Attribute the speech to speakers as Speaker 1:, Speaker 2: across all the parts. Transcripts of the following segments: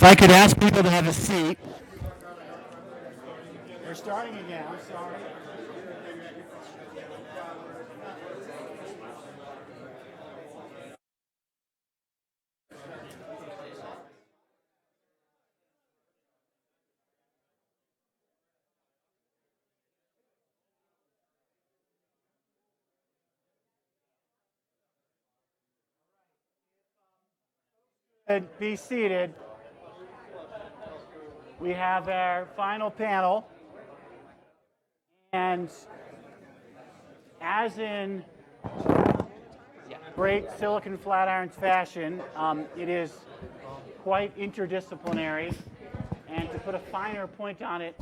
Speaker 1: If I could ask people to have a seat.
Speaker 2: We're starting again, I'm sorry. Be seated. We have our final panel, and as in great Silicon Flatirons fashion, it is quite interdisciplinary, and to put a finer point on it,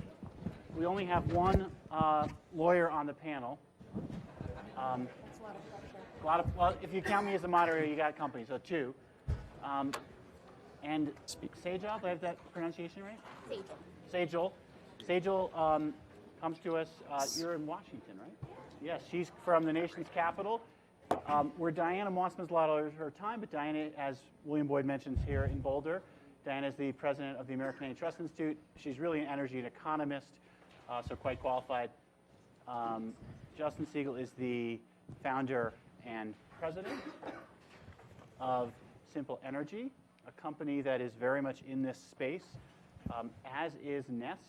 Speaker 2: we only have one lawyer on the panel. Well, if you count me as a moderator, you got company, so two. And Sejal, do I have that pronunciation right? Sejal. Sejal comes to us. You're in Washington, right? Yes, she's from the nation's capital. Where Diana Mossman's a lot of her time, but Diana, as William Boyd mentions here in Boulder, Diana is the president of the American Antitrust Institute. She's really an energy and economist, so quite qualified. Justin Segall is the founder and president of Simple Energy, a company that is very much in this space, as is Nest.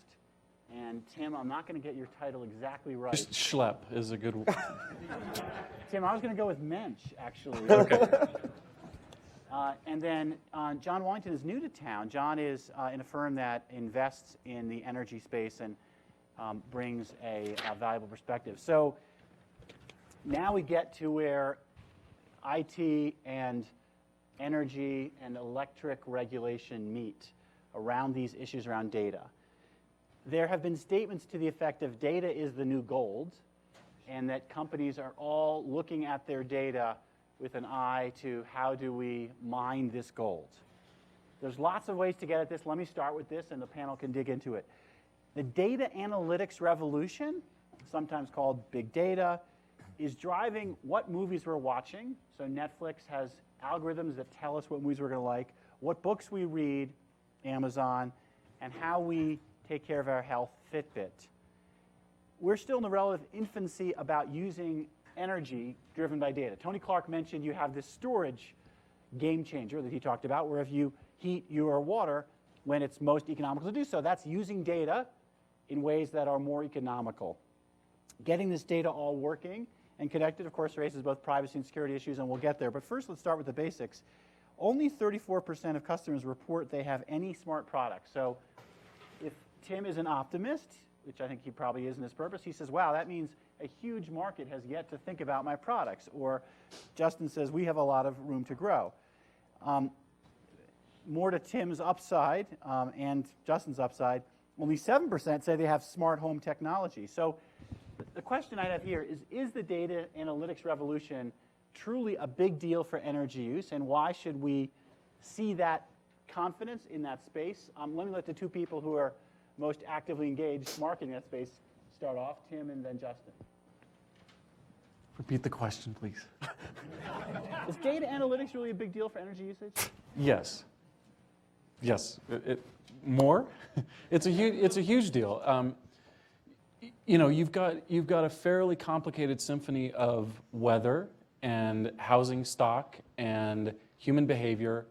Speaker 2: And Tim, I'm not going to get your title exactly right.
Speaker 3: Just Schlepp is a good one.
Speaker 2: Tim, I was going to go with Mensch, actually.
Speaker 3: Okay.
Speaker 2: And then John Wallington is new to town. John is in a firm that invests in the energy space and brings a valuable perspective. So now we get to where IT and energy and electric regulation meet around these issues around data. There have been statements to the effect of data is the new gold, and that companies are all looking at their data with an eye to how do we mine this gold. There's lots of ways to get at this. Let me start with this, and the panel can dig into it. The data analytics revolution, sometimes called big data, is driving what movies we're watching. So Netflix has algorithms that tell us what movies we're going to like, what books we read, Amazon, and how we take care of our health, Fitbit. We're still in the relative infancy about using energy driven by data. Tony Clark mentioned you have this storage game changer that he talked about, where if you heat your water when it's most economical to do so, that's using data in ways that are more economical. Getting this data all working and connected, of course, raises both privacy and security issues, and we'll get there. But first, let's start with the basics. Only 34% of customers report they have any smart product. So if Tim is an optimist, which I think he probably is in his purpose, he says, wow, that means a huge market has yet to think about my products. Or Justin says, we have a lot of room to grow. More to Tim's upside and Justin's upside, only 7% say they have smart home technology. So the question I have here is the data analytics revolution truly a big deal for energy use, and why should we see that confidence in that space? Let me let the two people who are most actively engaged marketing that space start off, Tim and then Justin.
Speaker 3: Repeat the question, please.
Speaker 2: Is data analytics really a big deal for energy usage?
Speaker 3: Yes. Yes. More? It's a huge deal. You know, you've got a fairly complicated symphony of weather and housing stock and human behavior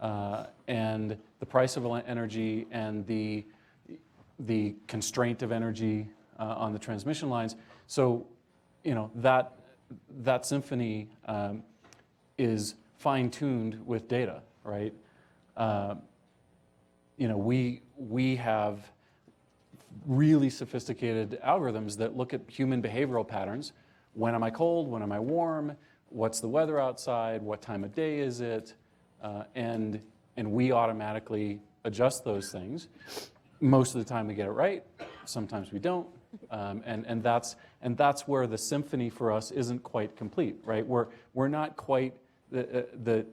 Speaker 3: and the price of energy and the constraint of energy on the transmission lines. So, you know, that symphony is fine-tuned with data, right? You know, we have really sophisticated algorithms that look at human behavioral patterns. When am I cold? When am I warm? What's the weather outside? What time of day is it? And we automatically adjust those things. Most of the time we get it right. Sometimes we don't. And that's where the symphony for us isn't quite complete, right? We're not quite the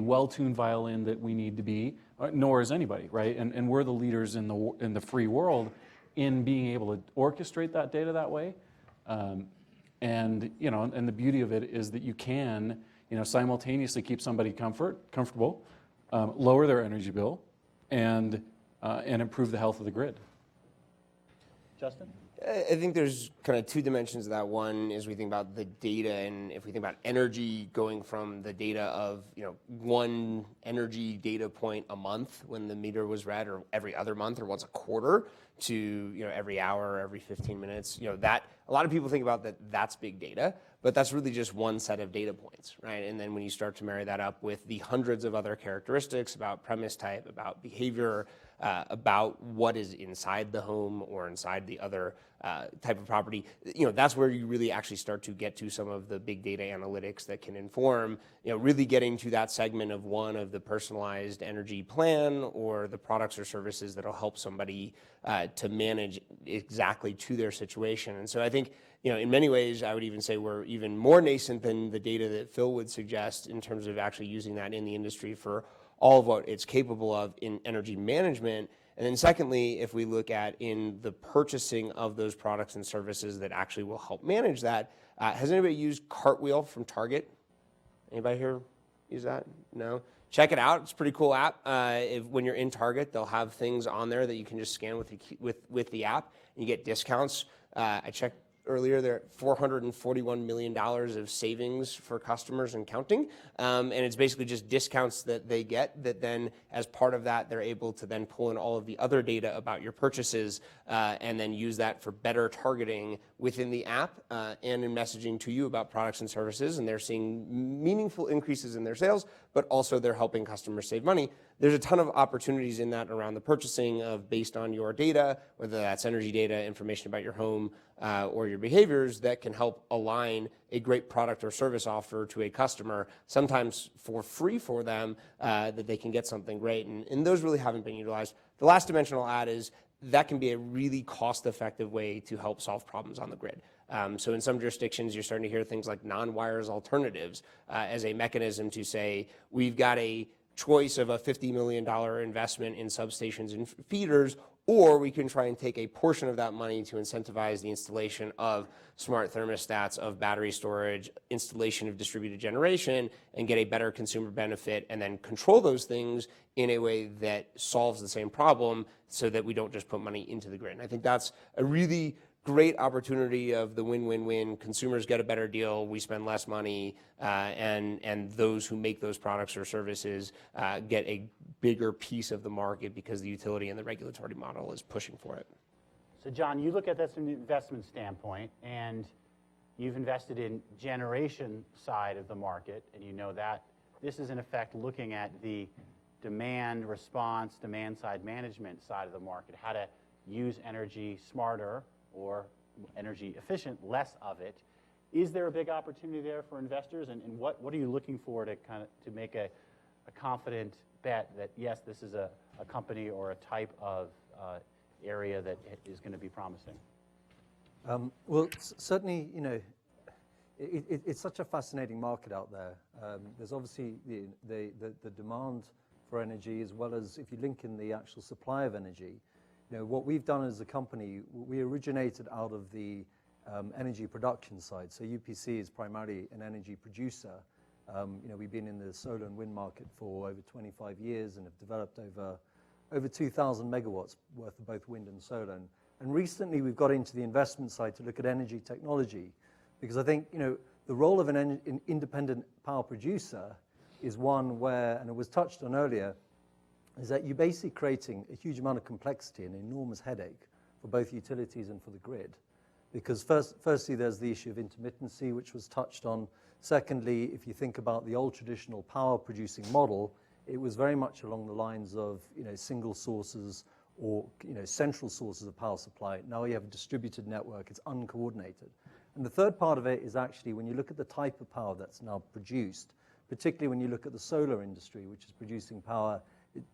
Speaker 3: well-tuned violin that we need to be, nor is anybody, right? And we're the leaders in the free world in being able to orchestrate that data that way. And you know, and the beauty of it is that you can, you know, simultaneously keep somebody comfortable, lower their energy bill, and improve the health of the grid.
Speaker 2: Justin?
Speaker 4: I think there's kind of two dimensions of that. One is we think about the data, and if we think about energy going from the data of one energy data point a month when the meter was read, or every other month, or once a quarter, to every hour, or every 15 minutes. That a lot of people think about that's big data, but that's really just one set of data points, right? And then when you start to marry that up with the hundreds of other characteristics about premise type, about behavior, about what is inside the home or inside the other type of property, that's where you really actually start to get to some of the big data analytics that can inform, really getting to that segment of one of the personalized energy plan or the products or services that'll help somebody to manage exactly to their situation. And so I think, in many ways, I would even say we're even more nascent than the data that Phil would suggest in terms of actually using that in the industry for all of what it's capable of in energy management. And then secondly, if we look at in the purchasing of those products and services that actually will help manage that, has anybody used Cartwheel from Target? Anybody here use that? No? Check it out. It's a pretty cool app. When you're in Target, they'll have things on there that you can just scan with the app, and you get discounts. I checked earlier, they're at $441 million of savings for customers and counting. And it's basically just discounts that they get that then, as part of that, they're able to then pull in all of the other data about your purchases and then use that for better targeting within the app and in messaging to you about products and services. And they're seeing meaningful increases in their sales, but also they're helping customers save money. There's a ton of opportunities in that around the purchasing of based on your data, whether that's energy data, information about your home, or your behaviors that can help align a great product or service offer to a customer, sometimes for free for them, that they can get something great. And those really haven't been utilized. The last dimension I'll add is that can be a really cost-effective way to help solve problems on the grid. So in some jurisdictions, you're starting to hear things like non-wires alternatives as a mechanism to say, we've got a choice of a $50 million investment in substations and feeders, or we can try and take a portion of that money to incentivize the installation of smart thermostats, of battery storage, installation of distributed generation, and get a better consumer benefit, and then control those things in a way that solves the same problem so that we don't just put money into the grid. And I think that's a really great opportunity of the win-win-win. Consumers get a better deal, we spend less money, and those who make those products or services get a bigger piece of the market because the utility and the regulatory model is pushing for it.
Speaker 2: So John, you look at this from an investment standpoint, and you've invested in generation side of the market, and you know that this is in effect looking at the demand response, demand side management side of the market, how to use energy smarter or energy efficient, less of it. Is there a big opportunity there for investors, and what are you looking for to to make a confident bet that yes, this is a company or a type of area that is going to be promising?
Speaker 5: Well, certainly, it's such a fascinating market out there. There's obviously the demand for energy, as well as if you link in the actual supply of energy. What we've done as a company, we originated out of the energy production side. So UPC is primarily an energy producer. We've been in the solar and wind market for over 25 years and have developed over 2,000 megawatts worth of both wind and solar. And recently we've got into the investment side to look at energy technology, because I think the role of an independent power producer is one where, and it was touched on earlier, is that you're basically creating a huge amount of complexity and enormous headache for both utilities and for the grid. Because firstly, there's the issue of intermittency, which was touched on. Secondly, if you think about the old traditional power producing model, it was very much along the lines of single sources or central sources of power supply. Now you have a distributed network, it's uncoordinated. And the third part of it is actually when you look at the type of power that's now produced, particularly when you look at the solar industry, which is producing power,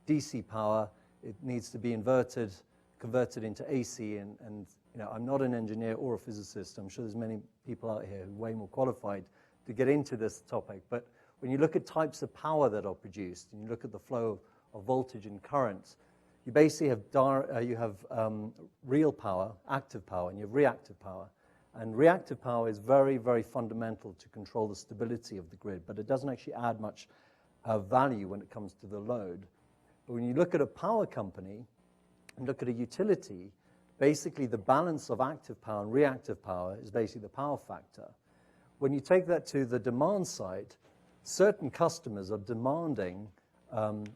Speaker 5: DC power, it needs to be converted into AC, and I'm not an engineer or a physicist. I'm sure there's many people out here who are way more qualified to get into this topic. But when you look at types of power that are produced, and you look at the flow of voltage and current, you basically have real power, active power, and you have reactive power. And reactive power is very, very fundamental to control the stability of the grid, but it doesn't actually add much value when it comes to the load. But when you look at a power company and look at a utility, basically the balance of active power and reactive power is basically the power factor. When you take that to the demand side, certain customers are demanding,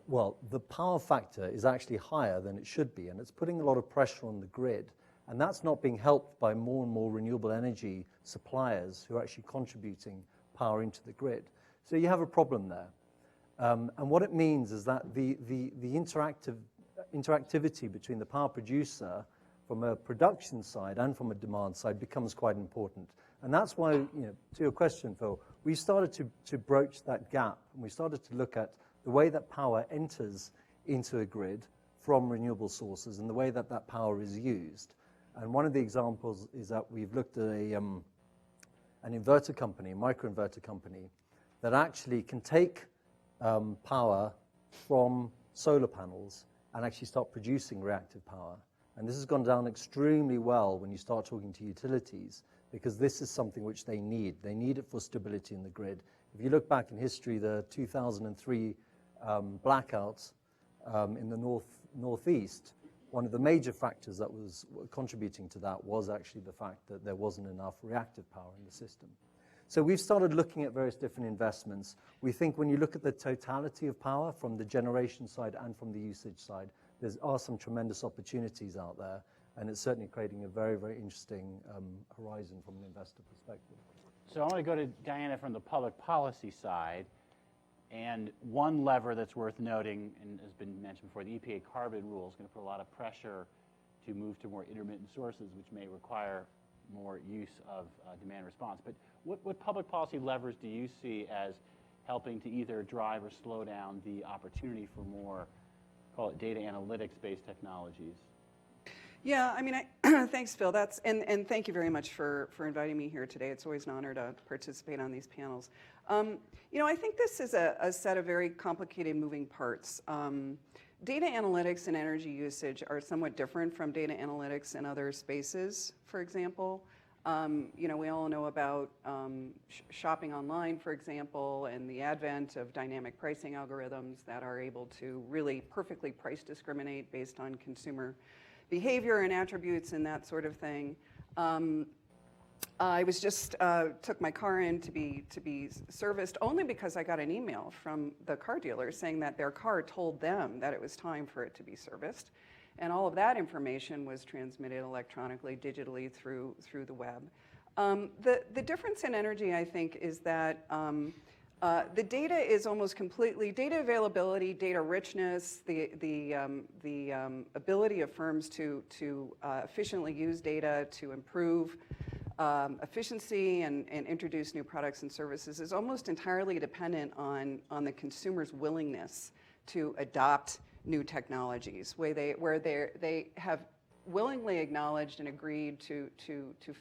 Speaker 5: well, the power factor is actually higher than it should be, and it's putting a lot of pressure on the grid. And that's not being helped by more and more renewable energy suppliers who are actually contributing power into the grid. So you have a problem there. And what it means is that the interactivity between the power producer from a production side and from a demand side becomes quite important. And that's why, you know, to your question, Phil, we started to broach that gap, and we started to look at the way that power enters into a grid from renewable sources and the way that that power is used. And one of the examples is that we've looked at an inverter company, a microinverter company, that actually can take power from solar panels and actually start producing reactive power. And this has gone down extremely well when you start talking to utilities, because this is something which they need. They need it for stability in the grid. If you look back in history, the 2003 blackouts in the northeast, one of the major factors that was contributing to that was actually the fact that there wasn't enough reactive power in the system. So we've started looking at various different investments. We think when you look at the totality of power from the generation side and from the usage side, there are some tremendous opportunities out there, and it's certainly creating a very, very interesting horizon from an investor perspective.
Speaker 2: So I want to go to Diana from the public policy side. And one lever that's worth noting, and has been mentioned before, the EPA carbon rule is going to put a lot of pressure to move to more intermittent sources, which may require more use of demand response. But what public policy levers do you see as helping to either drive or slow down the opportunity for more, call it data analytics-based technologies?
Speaker 6: Yeah, I mean, thanks, Phil. And thank you very much for inviting me here today. It's always an honor to participate on these panels. You know, I think this is a set of very complicated moving parts. Data analytics and energy usage are somewhat different from data analytics in other spaces, for example. You know, we all know about shopping online, for example, and the advent of dynamic pricing algorithms that are able to really perfectly price discriminate based on consumer behavior and attributes and that sort of thing. I was just took my car in to be serviced only because I got an email from the car dealer saying that their car told them that it was time for it to be serviced, and all of that information was transmitted electronically, digitally through the web. The difference in energy, I think, is that the data is almost completely data availability, data richness, the ability of firms to efficiently use data to improve efficiency and introduce new products and services is almost entirely dependent on the consumer's willingness to adopt new technologies, where they have willingly acknowledged and agreed to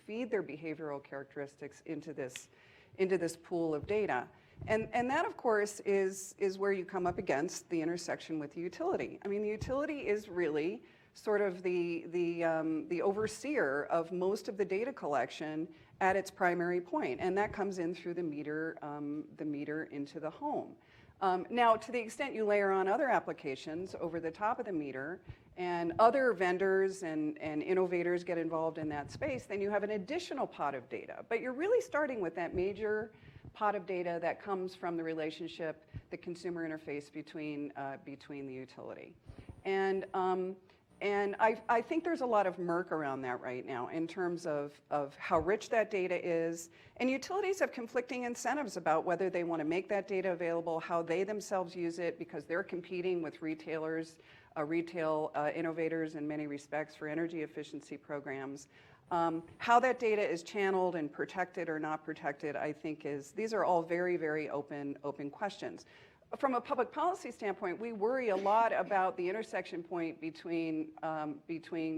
Speaker 6: feed their behavioral characteristics into this pool of data. And that, of course, is where you come up against the intersection with the utility. I mean, the utility is really sort of the overseer of most of the data collection at its primary point, and that comes in through the meter into the home. Now, to the extent you layer on other applications over the top of the meter, and other vendors and innovators get involved in that space, then you have an additional pot of data. But you're really starting with that major pot of data that comes from the relationship, the consumer interface between the utility. And I think there's a lot of murk around that right now in terms of how rich that data is. And utilities have conflicting incentives about whether they want to make that data available, how they themselves use it, because they're competing with retailers, retail innovators in many respects for energy efficiency programs. How that data is channeled and protected or not protected, I think these are all very, very open questions. From a public policy standpoint, we worry a lot about the intersection point between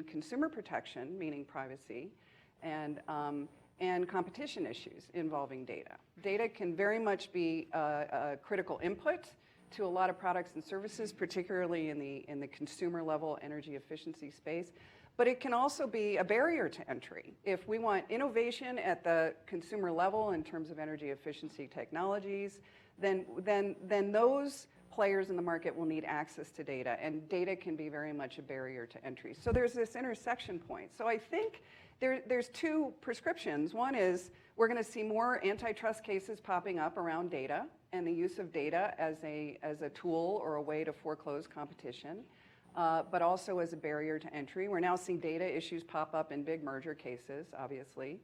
Speaker 6: consumer protection, meaning privacy, and competition issues involving data. Data can very much be a critical input to a lot of products and services, particularly in the consumer level energy efficiency space. But it can also be a barrier to entry. If we want innovation at the consumer level in terms of energy efficiency technologies, then those players in the market will need access to data, and data can be very much a barrier to entry. So there's this intersection point. So I think there's two prescriptions. One is we're going to see more antitrust cases popping up around data and the use of data as a tool or a way to foreclose competition, but also as a barrier to entry. We're now seeing data issues pop up in big merger cases, obviously.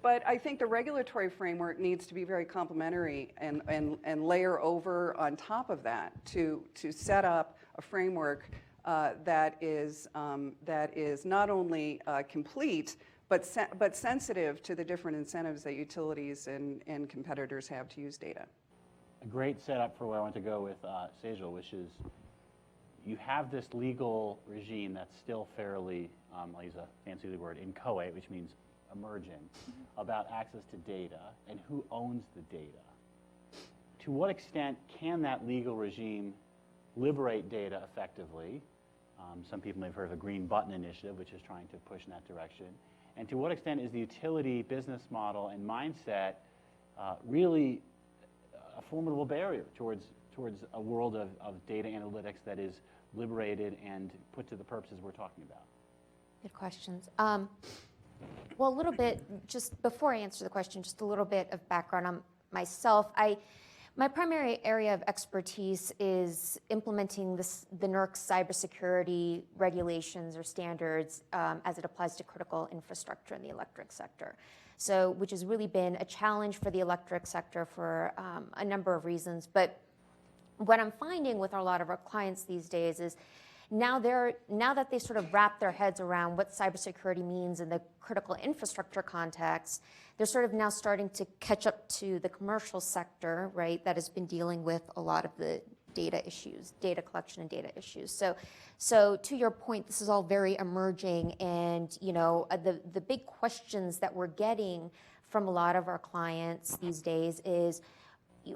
Speaker 6: But I think the regulatory framework needs to be very complementary and layer over on top of that to set up a framework that is not only complete, but sensitive to the different incentives that utilities and competitors have to use data.
Speaker 2: A great setup for where I want to go with Sejal, which is you have this legal regime that's still fairly, I'll use a fancy word, inchoate, which means emerging, about access to data and who owns the data. To what extent can that legal regime liberate data effectively? Some people may have heard of a green button initiative, which is trying to push in that direction. And to what extent is the utility business model and mindset really a formidable barrier towards a world of data analytics that is liberated and put to the purposes we're talking about?
Speaker 7: Good questions. Well, a little bit, just before I answer the question, just a little bit of background on myself. My primary area of expertise is implementing the NERC cybersecurity regulations or standards as it applies to critical infrastructure in the electric sector. So, which has really been a challenge for the electric sector for a number of reasons. But what I'm finding with a lot of our clients these days is now that they sort of wrap their heads around what cybersecurity means in the critical infrastructure context, they're sort of now starting to catch up to the commercial sector, right, that has been dealing with a lot of the data issues, data collection and data issues. So to your point, this is all very emerging, and the big questions that we're getting from a lot of our clients these days is,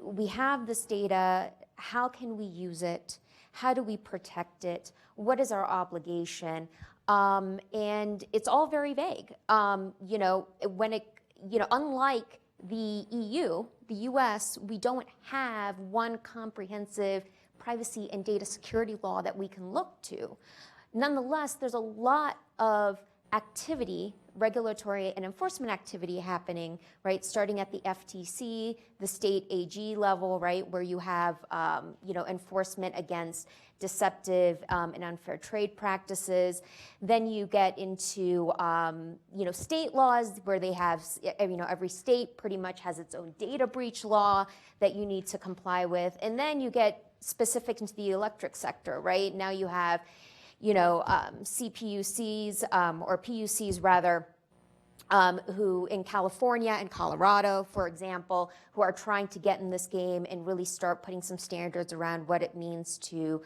Speaker 7: we have this data, how can we use it? How do we protect it? What is our obligation? And it's all very vague. Unlike the EU, the US, we don't have one comprehensive privacy and data security law that we can look to. Nonetheless, there's a lot of activity, regulatory and enforcement activity happening, right? Starting at the FTC, the state AG level, right, where you have, enforcement against deceptive and unfair trade practices. Then you get into, state laws where they have, every state pretty much has its own data breach law that you need to comply with. And then you get specific into the electric sector, right? Now you have, CPUCs or PUCs rather, who in California and Colorado, for example, who are trying to get in this game and really start putting some standards around what it means to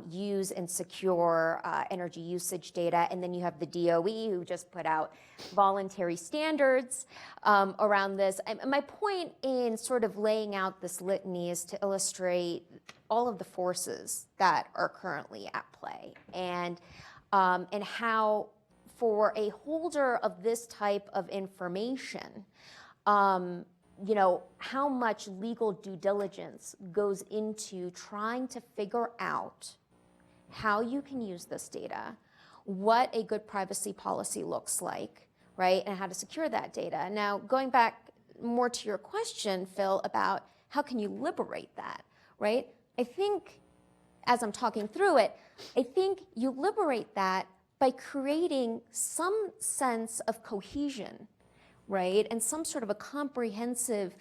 Speaker 7: use and secure energy usage data. And then you have the DOE, who just put out voluntary standards around this. And my point in sort of laying out this litany is to illustrate all of the forces that are currently at play, and how, for a holder of this type of information, how much legal due diligence goes into trying to figure out how you can use this data, what a good privacy policy looks like, right, and how to secure that data. Now, going back more to your question, Phil, about how can you liberate that, right? I think, as I'm talking through it, I think you liberate that by creating some sense of cohesion, right? And some sort of a comprehensive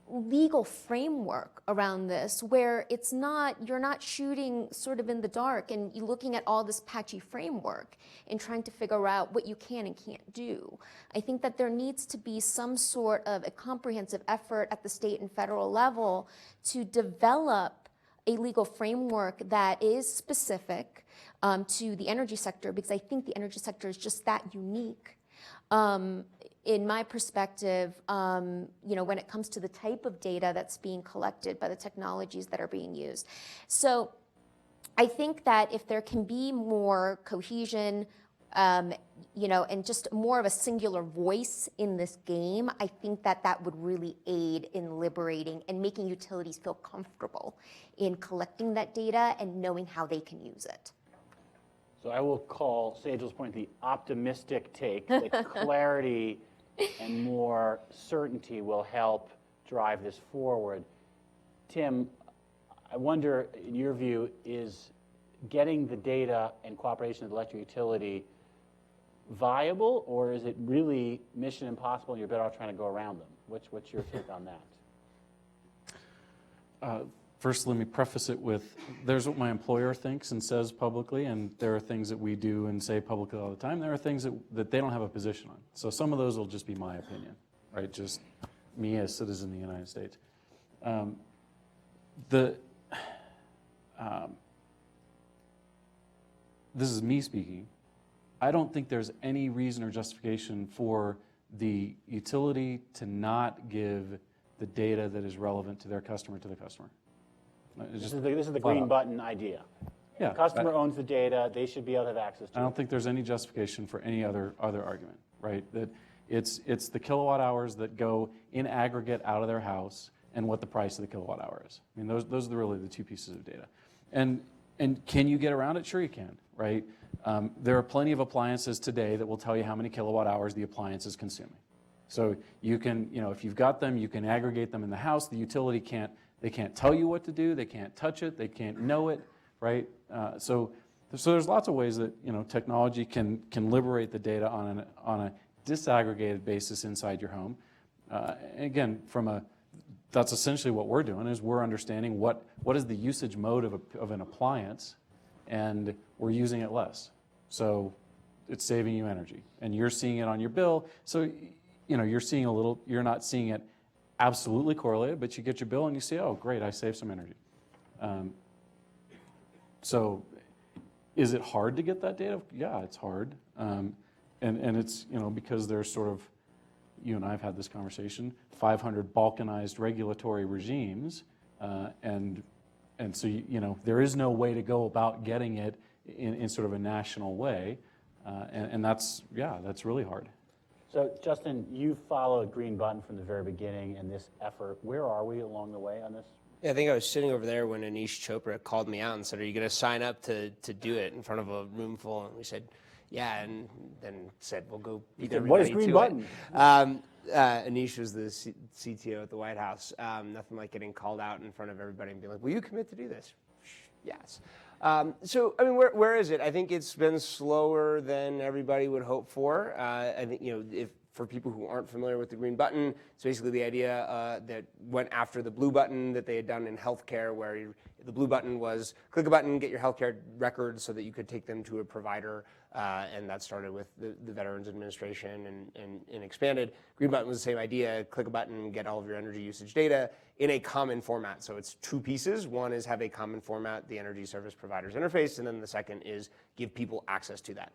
Speaker 7: legal framework around this, where you're not shooting sort of in the dark and you're looking at all this patchy framework and trying to figure out what you can and can't do. I think that there needs to be some sort of a comprehensive effort at the state and federal level to develop a legal framework that is specific to the energy sector, because I think the energy sector is just that unique. In my perspective, when it comes to the type of data that's being collected by the technologies that are being used. So I think that if there can be more cohesion, you know, and just more of a singular voice in this game, I think that that would really aid in liberating and making utilities feel comfortable in collecting that data and knowing how they can use it.
Speaker 2: So I will call Sejal's point the optimistic take that clarity and more certainty will help drive this forward. Tim, I wonder, in your view, is getting the data and cooperation of the electric utility viable, or is it really mission impossible and you're better off trying to go around them? What's your take on that?
Speaker 3: First, let me preface it with, there's what my employer thinks and says publicly, and there are things that we do and say publicly all the time. There are things that they don't have a position on. So some of those will just be my opinion, right? Just me as a citizen of the United States. This is me speaking. I don't think there's any reason or justification for the utility to not give the data that is relevant to their customer to the customer.
Speaker 2: This is the green button idea.
Speaker 3: Yeah,
Speaker 2: The customer owns the data, they should be able to have access to
Speaker 3: I
Speaker 2: it.
Speaker 3: don't think there's any justification for any other argument, right? That it's the kilowatt hours that go in aggregate out of their house and what the price of the kilowatt hour is. I mean, those are really the two pieces of data. And can you get around it? Sure you can, right? There are plenty of appliances today that will tell you how many kilowatt hours the appliance is consuming. So you can, if you've got them, you can aggregate them in the house. The utility can't tell you what to do. They can't touch it. They can't know it, right? So there's lots of ways that technology can liberate the data on a disaggregated basis inside your home. Again, that's essentially what we're doing, is we're understanding what is the usage mode of an appliance, and we're using it less. So it's saving you energy, and you're seeing it on your bill. So you're seeing you're not seeing it absolutely correlated, but you get your bill and you say, oh, great, I saved some energy. So is it hard to get that data? Yeah, it's hard. And it's, because there's sort of, you and I have had this conversation, 500 balkanized regulatory regimes, and so, there is no way to go about getting it in sort of a national way, and that's really hard.
Speaker 2: So Justin, you followed Green Button from the very beginning in this effort. Where are we along the way on this?
Speaker 4: Yeah, I think I was sitting over there when Anish Chopra called me out and said, are you going to sign up to do it in front of a room full? And we said, yeah, and then said, we'll go beat everybody.
Speaker 2: What is Green Button?
Speaker 4: Anish was the CTO at the White House. Nothing like getting called out in front of everybody and being like, will you commit to do this? Yes. So, I mean, where is it? I think it's been slower than everybody would hope for. I think, if for people who aren't familiar with the Green Button, it's basically the idea that went after the blue button that they had done in healthcare, where the blue button was click a button, get your healthcare records so that you could take them to a provider, and that started with the Veterans Administration and expanded. Green Button was the same idea, click a button, get all of your energy usage data in a common format. So it's two pieces. One is have a common format, the Energy Service Provider's interface, and then the second is give people access to that.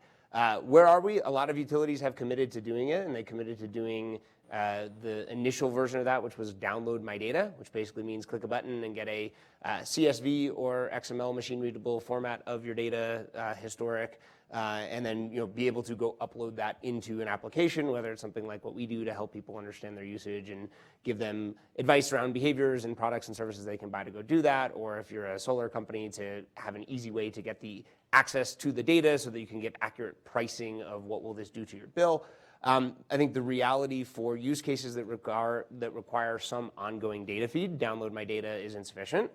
Speaker 4: Where are we? A lot of utilities have committed to doing it, and they committed to doing the initial version of that, which was download my data, which basically means click a button and get a CSV or XML machine-readable format of your data, historic, and then be able to go upload that into an application, whether it's something like what we do to help people understand their usage and give them advice around behaviors and products and services they can buy to go do that, or if you're a solar company, to have an easy way to get the access to the data so that you can get accurate pricing of what will this do to your bill. I think the reality for use cases that require some ongoing data feed, download my data is insufficient,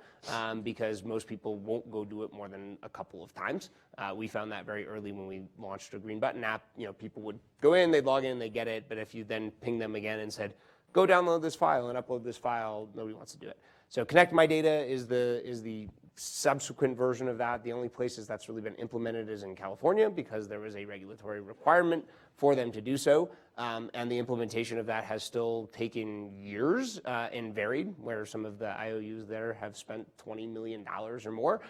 Speaker 4: because most people won't go do it more than a couple of times. We found that very early when we launched a Green Button app. People would go in, they'd log in, they get it, but if you then ping them again and said, go download this file and upload this file, nobody wants to do it. So Connect My Data is the subsequent version of that. The only places that's really been implemented is in California, because there was a regulatory requirement for them to do so. And the implementation of that has still taken years and varied, where some of the IOUs there have spent $20 million or more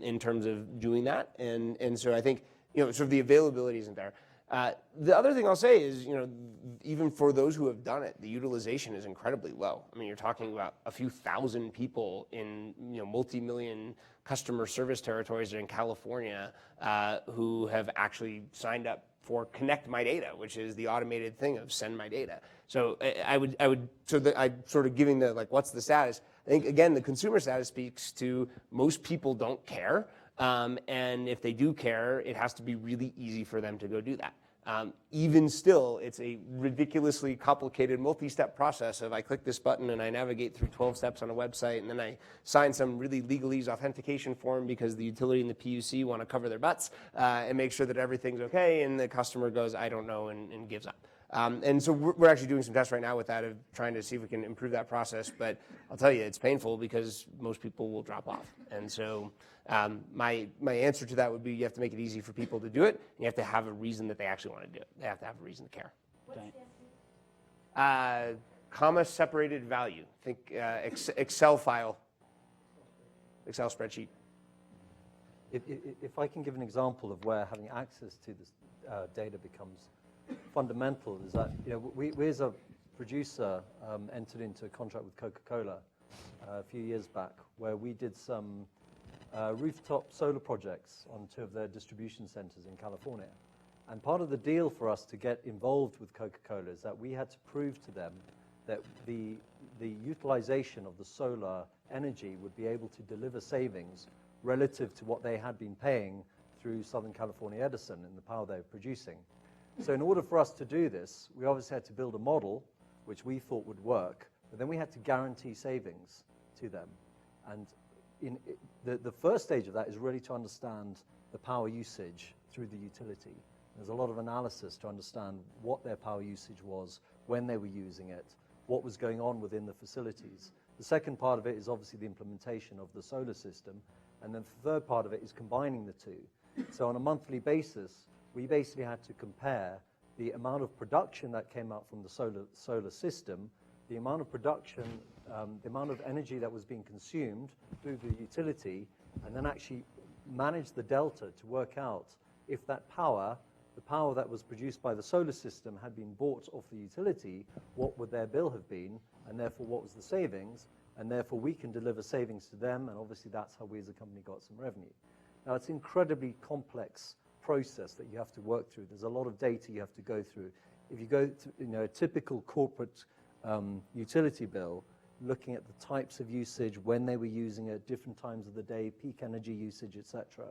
Speaker 4: in terms of doing that. And so I think, sort of the availability isn't there. The other thing I'll say is, even for those who have done it, the utilization is incredibly low. I mean, you're talking about a few thousand people in multi-million customer service territories in California who have actually signed up for Connect My Data, which is the automated thing of send my data. So I'm sort of giving the what's the status. I think again the consumer status speaks to most people don't care, and if they do care, it has to be really easy for them to go do that. Even still, it's a ridiculously complicated multi-step process of I click this button and I navigate through 12 steps on a website, and then I sign some really legalese authentication form because the utility and the PUC want to cover their butts and make sure that everything's okay, and the customer goes, I don't know, and gives up. And so we're actually doing some tests right now with that of trying to see if we can improve that process, but I'll tell you, it's painful because most people will drop off. And so my answer to that would be you have to make it easy for people to do it, and you have to have a reason that they actually want to do it. They have to have a reason to care. Comma separated value. Think Excel file, Excel spreadsheet.
Speaker 5: If I can give an example of where having access to this data becomes fundamental, is that we as a producer entered into a contract with Coca-Cola a few years back where we did some rooftop solar projects on 2 of their distribution centers in California. And part of the deal for us to get involved with Coca-Cola is that we had to prove to them that the utilization of the solar energy would be able to deliver savings relative to what they had been paying through Southern California Edison and the power they were producing. So in order for us to do this, we obviously had to build a model which we thought would work, but then we had to guarantee savings to them. And the first stage of that is really to understand the power usage through the utility. There's a lot of analysis to understand what their power usage was, when they were using it, what was going on within the facilities. The second part of it is obviously the implementation of the solar system, and then the third part of it is combining the two. So on a monthly basis, we basically had to compare the amount of production that came out from the solar system, the amount of production, the amount of energy that was being consumed through the utility, and then actually manage the delta to work out if that power, the power that was produced by the solar system had been bought off the utility, what would their bill have been, and therefore what was the savings, and therefore we can deliver savings to them, and obviously that's how we as a company got some revenue. Now it's incredibly complex process that you have to work through. There's a lot of data you have to go through. If you go to a typical corporate utility bill, looking at the types of usage, when they were using it, different times of the day, peak energy usage, etc.,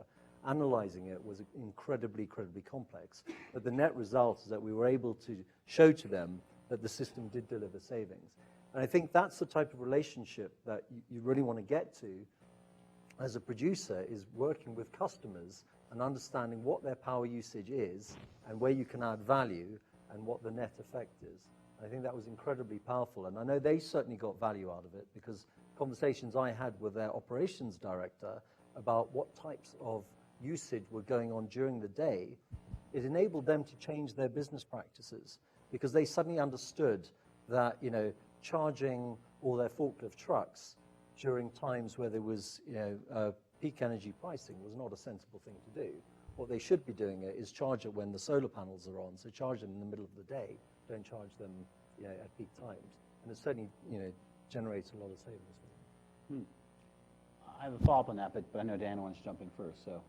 Speaker 5: analyzing it was incredibly complex. But the net result is that we were able to show to them that the system did deliver savings. And I think that's the type of relationship that you really want to get to as a producer, is working with customers and understanding what their power usage is and where you can add value and what the net effect is. I think that was incredibly powerful, and I know they certainly got value out of it, because conversations I had with their operations director about what types of usage were going on during the day, it enabled them to change their business practices, because they suddenly understood that charging all their forklift trucks during times where there was peak energy pricing was not a sensible thing to do. What they should be doing is charge it when the solar panels are on. So charge them in the middle of the day. Don't charge them at peak times. And it certainly generates a lot of savings for them.
Speaker 2: I have a follow-up on that, but I know Dan wants to jump in first. So.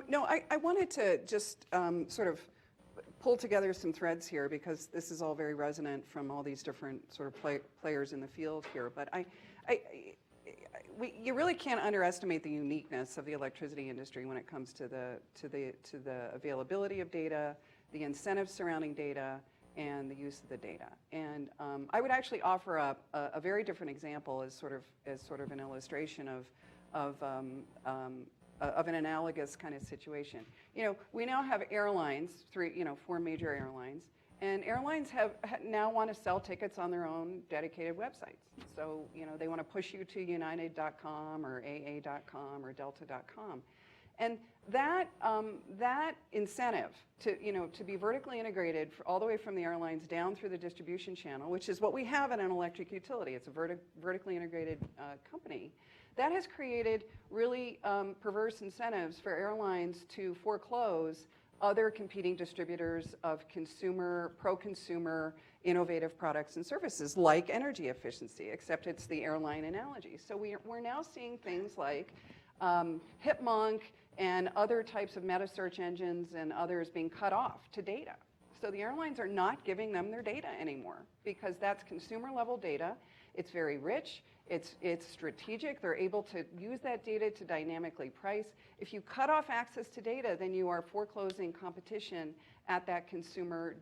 Speaker 6: No, I wanted to just sort of pull together some threads here, because this is all very resonant from all these different sort of players in the field here. But you really can't underestimate the uniqueness of the electricity industry when it comes to the availability of data, the incentives surrounding data, and the use of the data. And I would actually offer up a very different example as sort of an illustration of an analogous kind of situation. We now have airlines, 4 major airlines, and airlines now want to sell tickets on their own dedicated websites. So, they want to push you to United.com or AA.com or Delta.com. And that incentive to be vertically integrated all the way from the airlines down through the distribution channel, which is what we have in an electric utility. It's a vertically integrated company. That has created really perverse incentives for airlines to foreclose other competing distributors of pro-consumer, innovative products and services like energy efficiency, except it's the airline analogy. So we're now seeing things like Hipmonk and other types of meta search engines and others being cut off to data. So the airlines are not giving them their data anymore because that's consumer level data. It's very rich. It's strategic. They're able to use that data to dynamically price. If you cut off access to data, then you are foreclosing competition at that consumer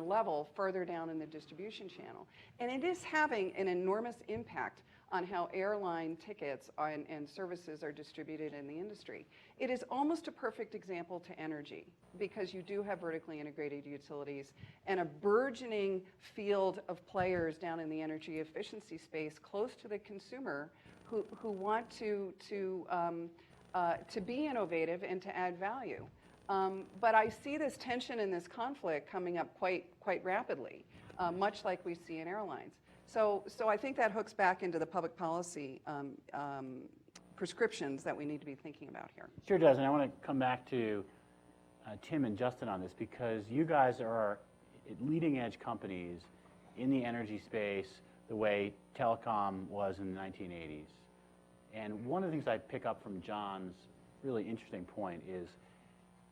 Speaker 6: level further down in the distribution channel. And it is having an enormous impact on how airline tickets and services are distributed in the industry. It is almost a perfect example to energy because you do have vertically integrated utilities and a burgeoning field of players down in the energy efficiency space close to the consumer who want to be innovative and to add value. But I see this tension and this conflict coming up quite rapidly, much like we see in airlines. So I think that hooks back into the public policy prescriptions that we need to be thinking about here.
Speaker 2: Sure does, and I want to come back to Tim and Justin on this because you guys are leading edge companies in the energy space the way telecom was in the 1980s. And one of the things I pick up from John's really interesting point is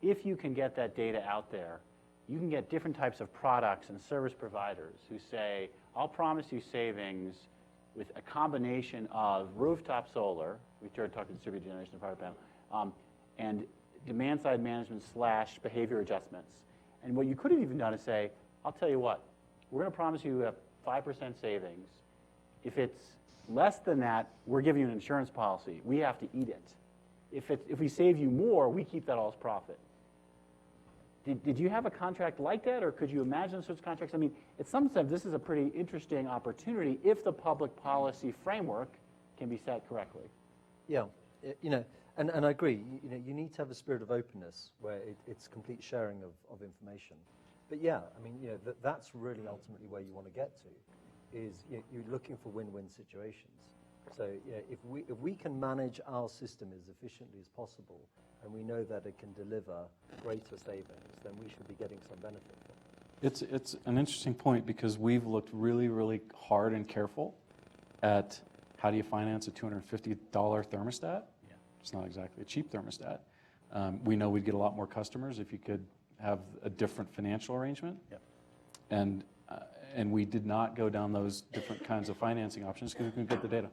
Speaker 2: if you can get that data out there, you can get different types of products and service providers who say, I'll promise you savings with a combination of rooftop solar, we started talking distributed generation and power panel, and demand-side management / behavior adjustments. And what you could have even done is say, I'll tell you what, we're going to promise you a 5% savings. If it's less than that, we're giving you an insurance policy. We have to eat it. If we save you more, we keep that all as profit. Did you have a contract like that, or could you imagine such contracts? I mean, in some sense, this is a pretty interesting opportunity if the public policy framework can be set correctly.
Speaker 5: Yeah, and I agree. You need to have a spirit of openness where it's complete sharing of information. But yeah, I mean, that's really ultimately where you want to get to, is you're looking for win-win situations. So if we can manage our system as efficiently as possible, and we know that it can deliver greater savings, then we should be getting some benefit from it.
Speaker 3: It's an interesting point because we've looked really, really hard and careful at how do you finance a $250 thermostat. Yeah. It's not exactly a cheap thermostat. We know we'd get a lot more customers if you could have a different financial arrangement.
Speaker 2: Yep.
Speaker 3: And we did not go down those different kinds of financing options because we couldn't get the data.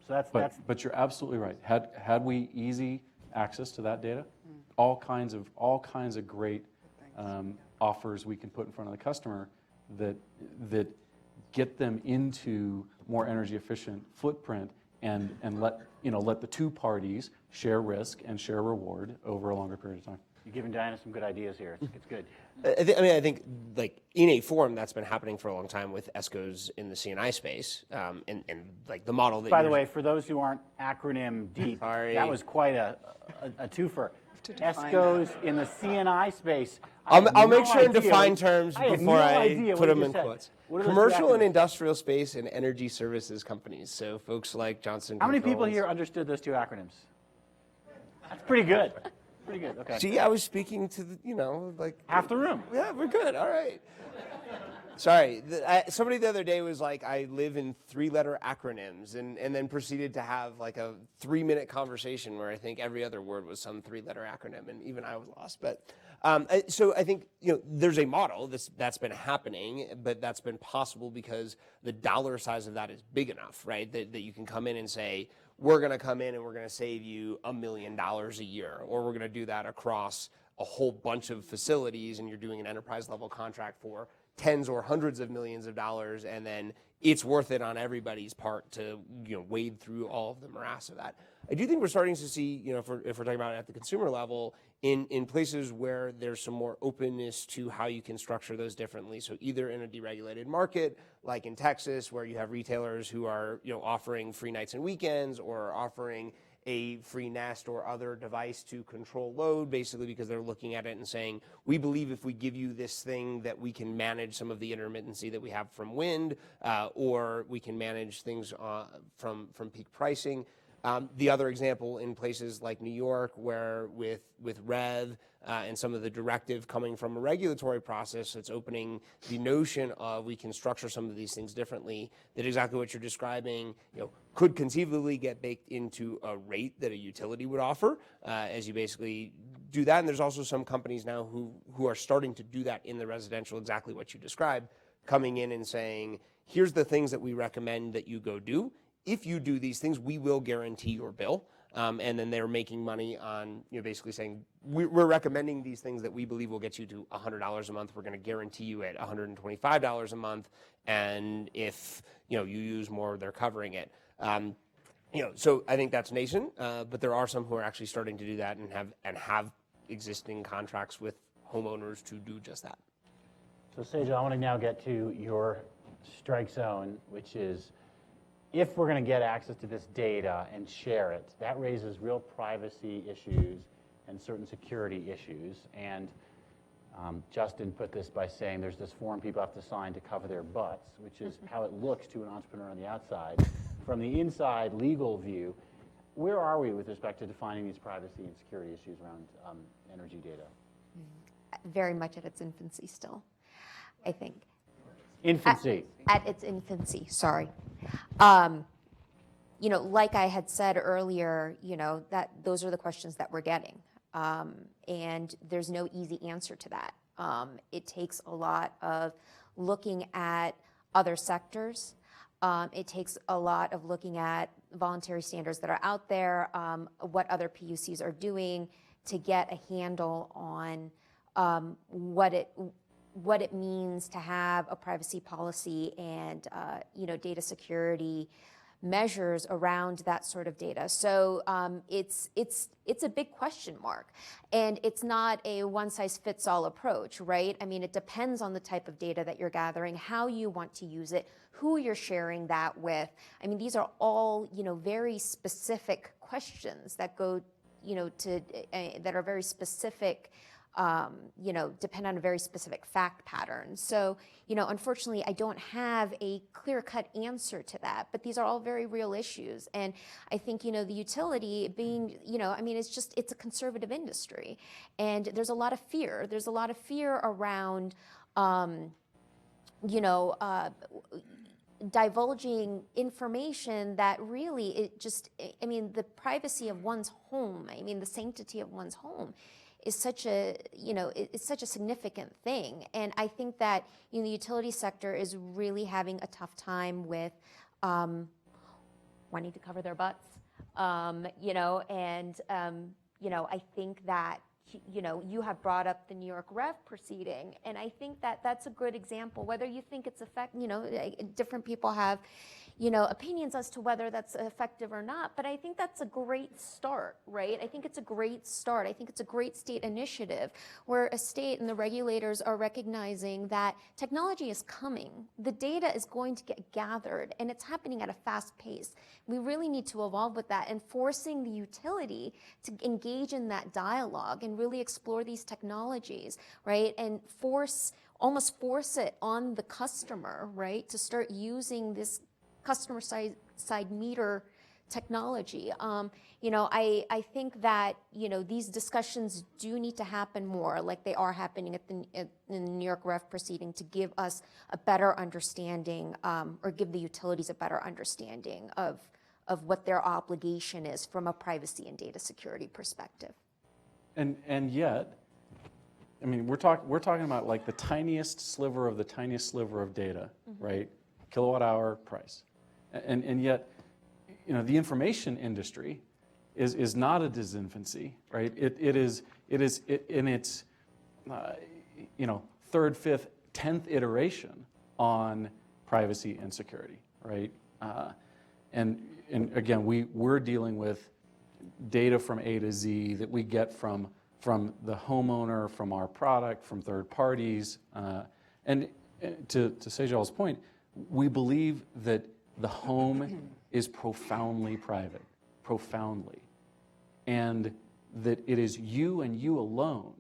Speaker 2: So
Speaker 3: But you're absolutely right. Had we easy access to that data, all kinds of great offers we can put in front of the customer that get them into more energy efficient footprint and let the two parties share risk and share reward over a longer period of time.
Speaker 2: You're giving Diana some good ideas here. It's good.
Speaker 4: I think like in a form that's been happening for a long time with ESCOs in the C&I space, and like the model that.
Speaker 2: By the way, for those who aren't acronym deep, that was quite a twofer. ESCOs in the C&I space.
Speaker 4: I'll make sure and define terms before I put them in quotes. Commercial and industrial space and energy services companies. So folks like Johnson.
Speaker 2: How many people here understood those two acronyms? That's pretty good. Pretty good, okay.
Speaker 4: See, I was speaking to like
Speaker 2: half the room.
Speaker 4: Yeah, we're good. All right. Sorry, somebody the other day was like, I live in 3-letter acronyms, and then proceeded to have like a 3-minute conversation where I think every other word was some 3-letter acronym, and even I was lost. But so I think there's a model that's been happening, but that's been possible because the dollar size of that is big enough, right? That you can come in and say, we're going to come in and we're going to save you $1 million a year, or we're going to do that across a whole bunch of facilities, and you're doing an enterprise level contract for tens or hundreds of millions of dollars, and then it's worth it on everybody's part to wade through all of the morass of that. I do think we're starting to see, if we're talking about it at the consumer level, in places where there's some more openness to how you can structure those differently. So either in a deregulated market, like in Texas, where you have retailers who are offering free nights and weekends, or offering a free Nest or other device to control load, basically because they're looking at it and saying, we believe if we give you this thing that we can manage some of the intermittency that we have from wind, or we can manage things from peak pricing. The other example in places like New York, where with Rev and some of the directive coming from a regulatory process, it's opening the notion of we can structure some of these things differently, that exactly what you're describing, could conceivably get baked into a rate that a utility would offer as you basically do that. And there's also some companies now who are starting to do that in the residential, exactly what you described, coming in and saying, here's the things that we recommend that you go do. If you do these things, we will guarantee your bill. And then they're making money on, basically saying, we're recommending these things that we believe will get you to $100 a month. We're going to guarantee you at $125 a month. And if, you use more, they're covering it. So I think that's nascent, but there are some who are actually starting to do that and have existing contracts with homeowners to do just that.
Speaker 2: So Sejal, I want to now get to your strike zone, which is, if we're going to get access to this data and share it, that raises real privacy issues and certain security issues. And Justin put this by saying there's this form people have to sign to cover their butts, which is how it looks to an entrepreneur on the outside. From the inside legal view, where are we with respect to defining these privacy and security issues around energy data?
Speaker 7: Very much at its infancy still, I think.
Speaker 2: Infancy.
Speaker 7: At its infancy, sorry. Like I had said earlier, that those are the questions that we're getting. And there's no easy answer to that. It takes a lot of looking at other sectors. It takes a lot of looking at voluntary standards that are out there, what other PUCs are doing to get a handle on what it means to have a privacy policy and data security measures around that sort of data. So it's a big question mark, and it's not a one-size-fits-all approach, right? I mean, it depends on the type of data that you're gathering, how you want to use it, who you're sharing that with. I mean, these are all very specific questions that go that are very specific. Depend on a very specific fact pattern. So, unfortunately, I don't have a clear-cut answer to that, but these are all very real issues. And I think, the utility being, it's a conservative industry. And there's a lot of fear. There's a lot of fear around, divulging information that really, the privacy of one's home, the sanctity of one's home is such a significant thing. And I think that the utility sector is really having a tough time with wanting to cover their butts, I think that you have brought up the New York Rev proceeding, and I think that that's a good example. Whether you think it's different people have opinions as to whether that's effective or not, but I think that's a great start, right? I think it's a great start. I think it's a great state initiative where a state and the regulators are recognizing that technology is coming. The data is going to get gathered, and it's happening at a fast pace. We really need to evolve with that, and forcing the utility to engage in that dialogue and really explore these technologies, right? And almost force it on the customer, right? To start using this customer side meter technology. I think that these discussions do need to happen more, like they are happening in the New York Rev proceeding, to give us a better understanding, or give the utilities a better understanding of what their obligation is from a privacy and data security perspective.
Speaker 3: And yet, we're talking about like the tiniest sliver of data, right? Kilowatt hour price. And yet, the information industry is not at its infancy, right? It is in its third, fifth, 10th iteration on privacy and security, right? And again, we're dealing with data from A to Z that we get from the homeowner, from our product, from third parties, and to Sejal's point, we believe that the home is profoundly private, and that it is you and you alone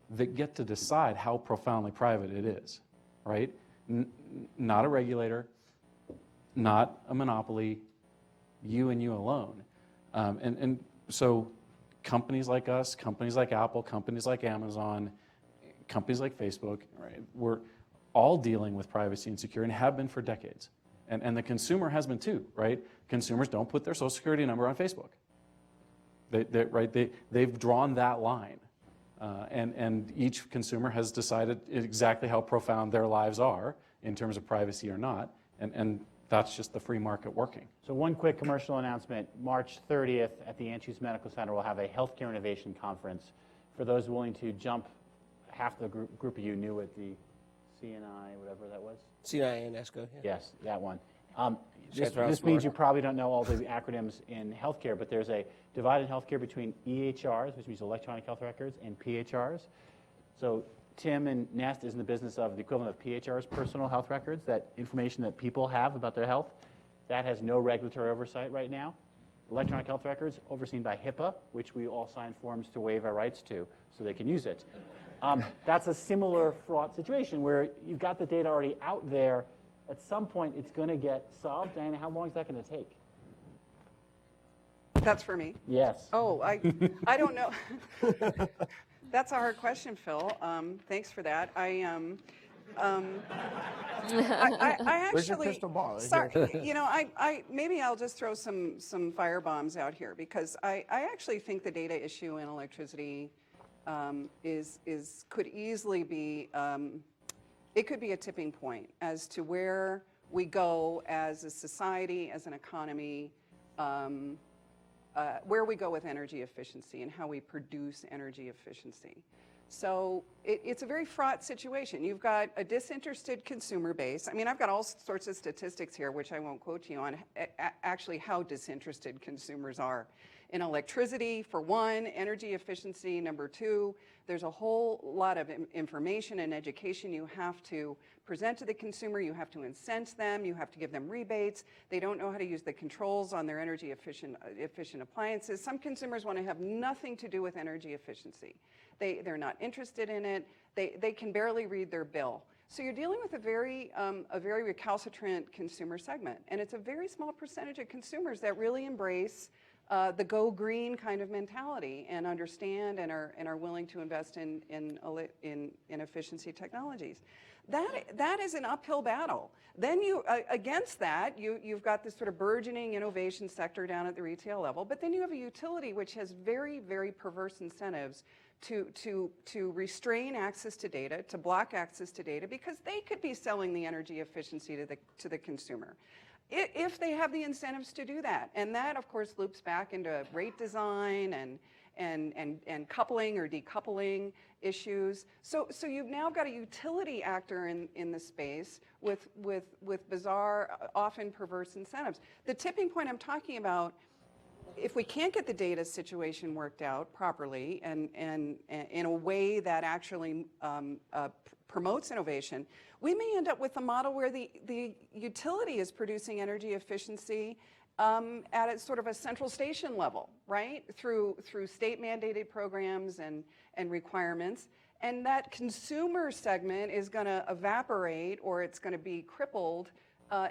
Speaker 3: that get to decide how profoundly private it is, right? Not a regulator, not a monopoly, you and you alone. And so companies like us, companies like Apple, companies like Amazon, companies like Facebook, right, we're all dealing with privacy and security and have been for decades. And the consumer has been too, right? Consumers don't put their social security number on Facebook. They've drawn that line. And each consumer has decided exactly how profound their lives are in terms of privacy or not. And that's just the free market working.
Speaker 2: So one quick commercial announcement. March 30th at the Antitrust Medical Center, we'll have a healthcare innovation conference. For those willing to jump, half the group of you knew it, the CNI, whatever that was.
Speaker 4: CNI and ESCO, yeah.
Speaker 2: Yes, that one.
Speaker 4: Guys are
Speaker 2: This
Speaker 4: smart.
Speaker 2: means you probably don't know all the acronyms in healthcare, but there's a divided healthcare between EHRs, which means electronic health records, and PHRs. So Tim and Nest is in the business of the equivalent of PHRs, personal health records, that information that people have about their health. That has no regulatory oversight right now. Electronic health records overseen by HIPAA, which we all sign forms to waive our rights to so they can use it. That's a similar fraught situation where you've got the data already out there. At some point, it's going to get solved. Diana, how long is that going to take?
Speaker 6: That's for me.
Speaker 2: Yes.
Speaker 6: Oh, I don't know. That's a hard question, Phil. Thanks for that. I actually.
Speaker 4: Where's your crystal ball?
Speaker 6: Sorry, maybe I'll just throw some fire bombs out here because I actually think the data issue in electricity could easily be. It could be a tipping point as to where we go as a society, as an economy, where we go with energy efficiency and how we produce energy efficiency. So it's a very fraught situation. You've got a disinterested consumer base. I mean, I've got all sorts of statistics here, which I won't quote to you on actually how disinterested consumers are. In electricity, for one, energy efficiency, number two, there's a whole lot of information and education you have to present to the consumer. You have to incent them. You have to give them rebates. They don't know how to use the controls on their energy efficient appliances. Some consumers want to have nothing to do with energy efficiency. They're not interested in it. They can barely read their bill. So you're dealing with a very recalcitrant consumer segment. And it's a very small percentage of consumers that really embrace the go green kind of mentality and understand and are willing to invest in efficiency technologies. That is an uphill battle. Then against that, you've got this sort of burgeoning innovation sector down at the retail level, but then you have a utility which has very, very perverse incentives to restrain access to data, to block access to data, because they could be selling the energy efficiency to the consumer if they have the incentives to do that. And that, of course, loops back into rate design and coupling or decoupling issues. So you've now got a utility actor in the space with bizarre, often perverse incentives. The tipping point I'm talking about, if we can't get the data situation worked out properly and in a way that actually promotes innovation, we may end up with a model where the utility is producing energy efficiency at a sort of a central station level, right? Through state mandated programs and requirements. And that consumer segment is going to evaporate, or it's going to be crippled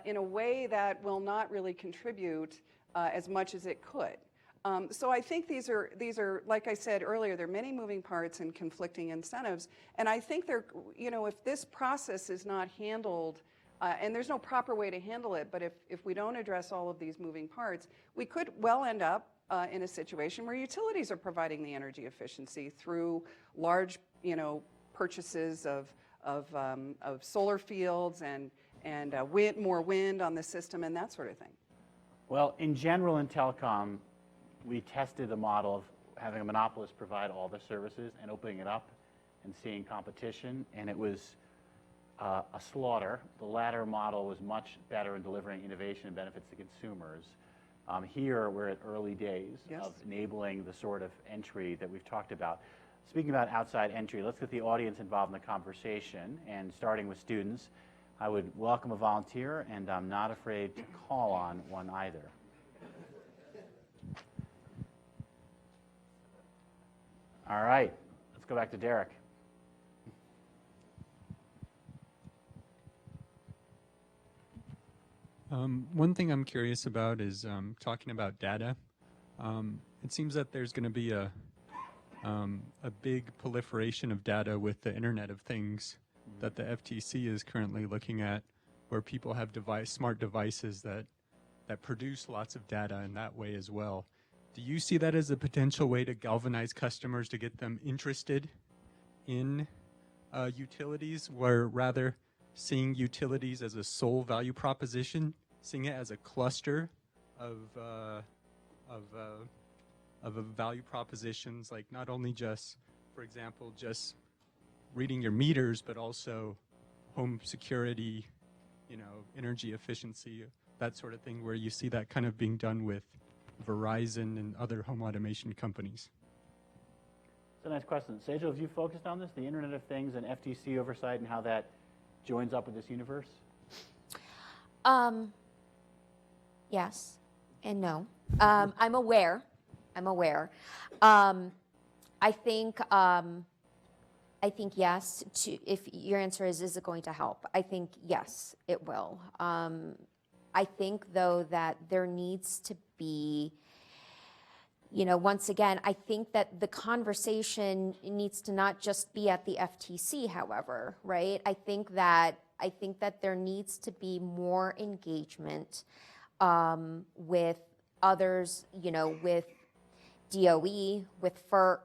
Speaker 6: in a way that will not really contribute as much as it could. So I think these are, like I said earlier, there are many moving parts and conflicting incentives. And I think if this process is not handled, and there's no proper way to handle it, but if we don't address all of these moving parts, we could well end up in a situation where utilities are providing the energy efficiency through large, purchases of solar fields and more wind on the system and that sort of thing.
Speaker 2: Well, in general in telecom, we tested the model of having a monopolist provide all the services and opening it up and seeing competition, and it was a slaughter. The latter model was much better in delivering innovation and benefits to consumers. Here, we're at early days of enabling the sort of entry that we've talked about. Speaking about outside entry, let's get the audience involved in the conversation, and starting with students, I would welcome a volunteer, and I'm not afraid to call on one either. All right, let's go back to Derek.
Speaker 8: One thing I'm curious about is talking about data. It seems that there's going to be a big proliferation of data with the Internet of Things that the FTC is currently looking at, where people have smart devices that produce lots of data in that way as well. Do you see that as a potential way to galvanize customers to get them interested in utilities, where rather seeing utilities as a sole value proposition, seeing it as a cluster of value propositions, like not only just, for example, just reading your meters, but also home security, energy efficiency, that sort of thing, where you see that kind of being done with Verizon and other home automation companies?
Speaker 2: It's a nice question. Sejal, have you focused on this, the Internet of Things and FTC oversight and how that joins up with this universe?
Speaker 7: Yes and no. I'm aware. I think yes. If your answer is it going to help? I think yes, it will. I think though that there needs to be, once again, I think that the conversation needs to not just be at the FTC, however, right? I think that there needs to be more engagement with others, with DOE, with FERC,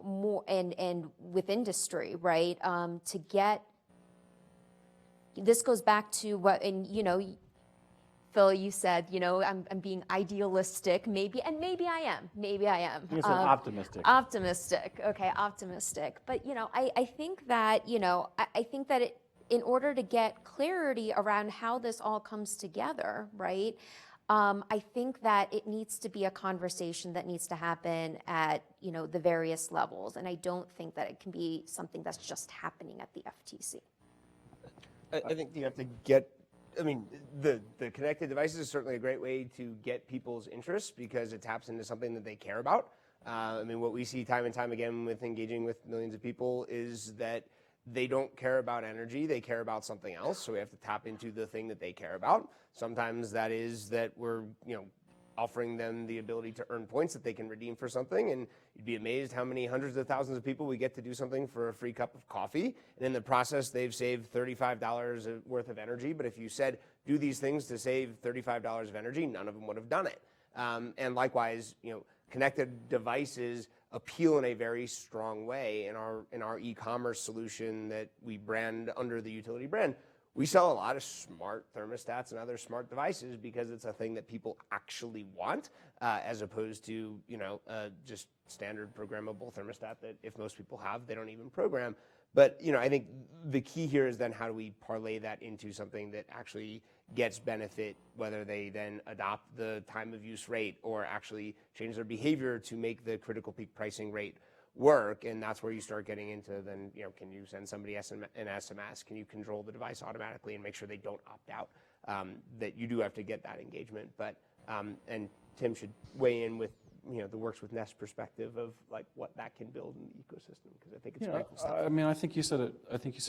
Speaker 7: more and with industry, right? To get, this goes back to what, and Phil, you said, I'm being idealistic, maybe, and maybe I am.
Speaker 2: You said optimistic.
Speaker 7: Optimistic, okay, optimistic. But I think that in order to get clarity around how this all comes together, right? I think that it needs to be a conversation that needs to happen at the various levels, and I don't think that it can be something that's just happening at the FTC.
Speaker 4: I think you have to get, the connected devices is certainly a great way to get people's interest because it taps into something that they care about. What we see time and time again with engaging with millions of people is that they don't care about energy, they care about something else, so we have to tap into the thing that they care about. Sometimes that is that we're, offering them the ability to earn points that they can redeem for something, and you'd be amazed how many hundreds of thousands of people we get to do something for a free cup of coffee, and in the process they've saved $35 worth of energy, but if you said, do these things to save $35 of energy, none of them would have done it. And likewise, connected devices appeal in a very strong way in our e-commerce solution that we brand under the utility brand. We sell a lot of smart thermostats and other smart devices because it's a thing that people actually want, as opposed to just standard programmable thermostat that if most people have, they don't even program. But I think the key here is then how do we parlay that into something that actually gets benefit, whether they then adopt the time of use rate or actually change their behavior to make the critical peak pricing rate work. And that's where you start getting into then, can you send somebody an SMS? Can you control the device automatically and make sure they don't opt out? That you do have to get that engagement. But and Tim should weigh in with the Works with Nest perspective of like what that can build in the ecosystem, because I think it's very cool stuff.
Speaker 3: I think you said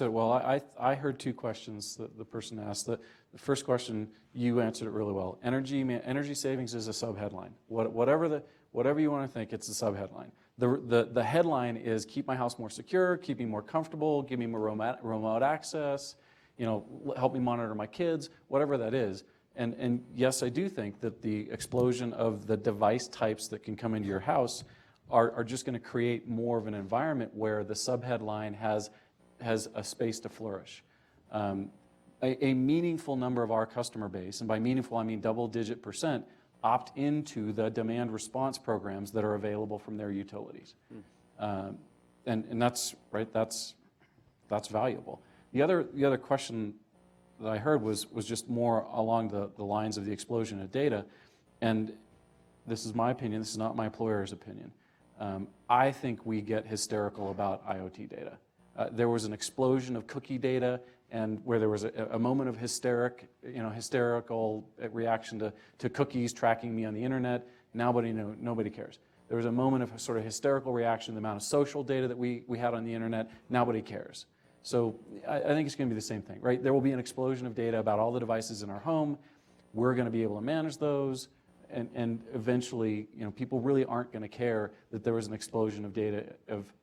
Speaker 3: it well. I heard two questions that the person asked. The first question, you answered it really well. Energy savings is a subheadline. Whatever you want to think, it's a subheadline. The headline is keep my house more secure, keep me more comfortable, give me more remote access, help me monitor my kids, whatever that is. And yes, I do think that the explosion of the device types that can come into your house are just going to create more of an environment where the subheadline has a space to flourish. A meaningful number of our customer base, and by meaningful I mean double-digit %, opt into the demand response programs that are available from their utilities. And that's right. That's valuable. The other question that I heard was just more along the lines of the explosion of data, and this is my opinion. This is not my employer's opinion. I think we get hysterical about IoT data. There was an explosion of cookie data, and where there was a moment of hysterical reaction to cookies tracking me on the internet. Nobody cares. There was a moment of sort of hysterical reaction to the amount of social data that we had on the internet. Nobody cares. So I think it's going to be the same thing, right? There will be an explosion of data about all the devices in our home. We're going to be able to manage those, and eventually, people really aren't going to care that there was an explosion of data